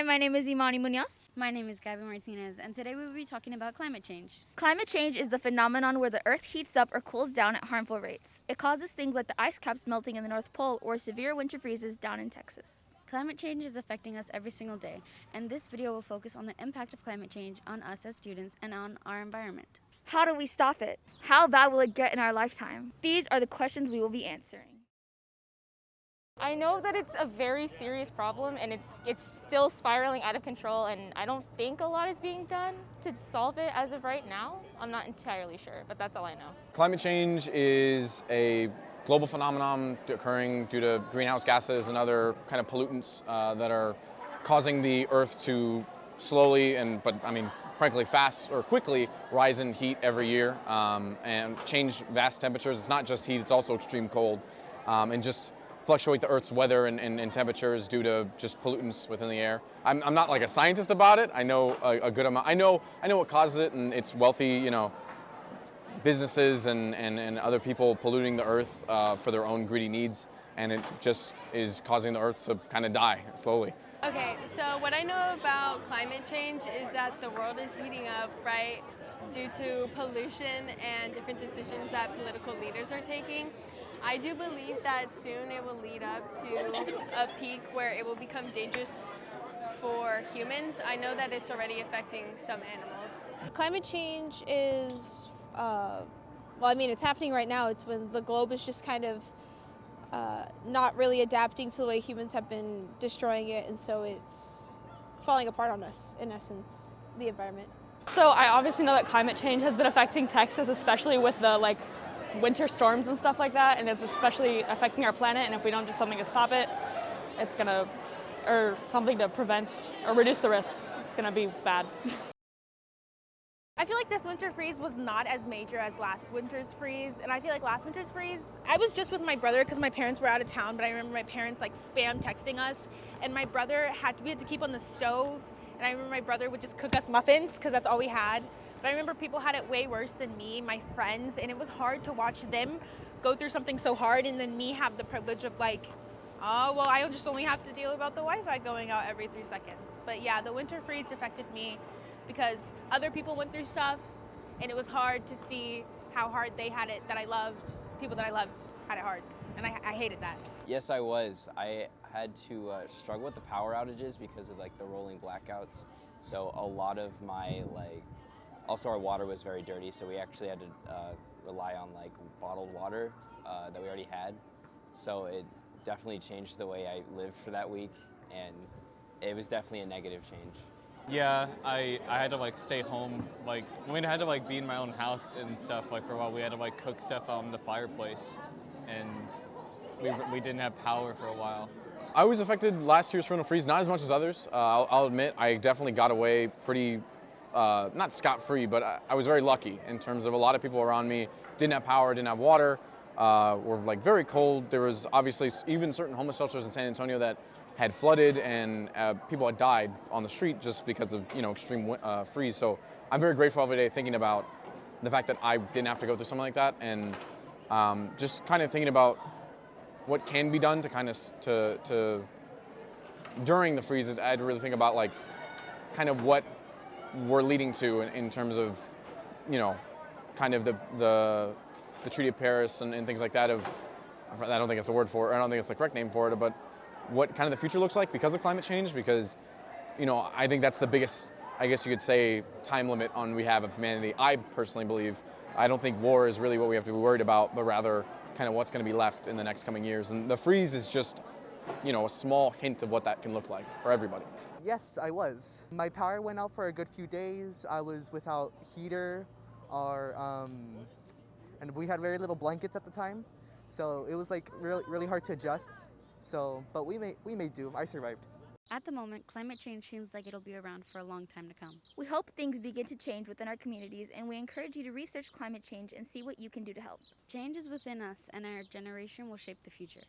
my name is Imani Munoz. My name is Gabby Martinez, and today we will be talking about climate change. Climate change is the phenomenon where the Earth heats up or cools down at harmful rates. It causes things like the ice caps melting in the North Pole or severe winter freezes down in Texas. Climate change is affecting us every single day, and this video will focus on the impact of climate change on us as students and on our environment. How do we stop it? How bad will it get in our lifetime? These are the questions we will be answering. I know that it's a very serious problem and it's still spiraling out of control, and I don't think a lot is being done to solve it as of right now. I'm not entirely sure, but that's all I know. Climate change is a global phenomenon occurring due to greenhouse gases and other kind of pollutants that are causing the Earth to slowly frankly fast or quickly rise in heat every year and change vast temperatures. It's not just heat, it's also extreme cold, and just fluctuate the Earth's weather and temperatures due to just pollutants within the air. I'm not like a scientist about it. I know a good amount. I know what causes it, and it's wealthy, businesses and other people polluting the Earth for their own greedy needs, and it just is causing the Earth to kind of die slowly. Okay, so what I know about climate change is that the world is heating up, right, due to pollution and different decisions that political leaders are taking. I do believe that soon it will lead up to a peak where it will become dangerous for humans. I know that it's already affecting some animals. Climate change is, it's happening right now. It's when the globe is just kind of not really adapting to the way humans have been destroying it, and so it's falling apart on us, in essence, the environment. So I obviously know that climate change has been affecting Texas, especially with the winter storms and stuff like that, and it's especially affecting our planet, and if we don't do something to stop it, it's gonna, or something to prevent or reduce the risks, it's gonna be bad. I feel like this winter freeze was not as major as last winter's freeze, and I feel like last winter's freeze, I was just with my brother because my parents were out of town, but I remember my parents spam texting us, and my brother we had to keep on the stove, and I remember my brother would just cook us muffins because that's all we had. But I remember people had it way worse than me, my friends, and it was hard to watch them go through something so hard and then me have the privilege of I just only have to deal about the Wi-Fi going out every 3 seconds. But yeah, the winter freeze affected me because other people went through stuff, and it was hard to see how hard they had it that I loved. People that I loved had it hard, and I hated that. Yes, I was. I had to struggle with the power outages because of the rolling blackouts. So a lot of my also our water was very dirty, so we actually had to rely on bottled water that we already had. So it definitely changed the way I lived for that week, and it was definitely a negative change. Yeah, I had to stay home. I had to be in my own house and stuff. For a while, we had to cook stuff out in the fireplace, and we didn't have power for a while. I was affected last year's frontal freeze, not as much as others. I'll admit, I definitely got away pretty, not scot-free, but I was very lucky in terms of a lot of people around me didn't have power, didn't have water, were very cold. There was obviously even certain homeless shelters in San Antonio that had flooded, and people had died on the street just because of extreme freeze. So I'm very grateful every day thinking about the fact that I didn't have to go through something like that, and just kind of thinking about what can be done to kind of to during the freeze. I had to really think about kind of what we're leading to in terms of kind of the Treaty of Paris and things like that. I don't think it's a word for it. I don't think it's the correct name for it, but what kind of the future looks like because of climate change, because I think that's the biggest, I guess you could say, time limit we have of humanity. I personally believe I don't think war is really what we have to be worried about, but rather kind of what's going to be left in the next coming years. And the freeze is just a small hint of what that can look like for everybody. Yes, I was. My power went out for a good few days. I was without heater and we had very little blankets at the time, so it was really hard to adjust. But we made do. I survived. At the moment, climate change seems like it'll be around for a long time to come. We hope things begin to change within our communities, and we encourage you to research climate change and see what you can do to help. Change is within us, and our generation will shape the future.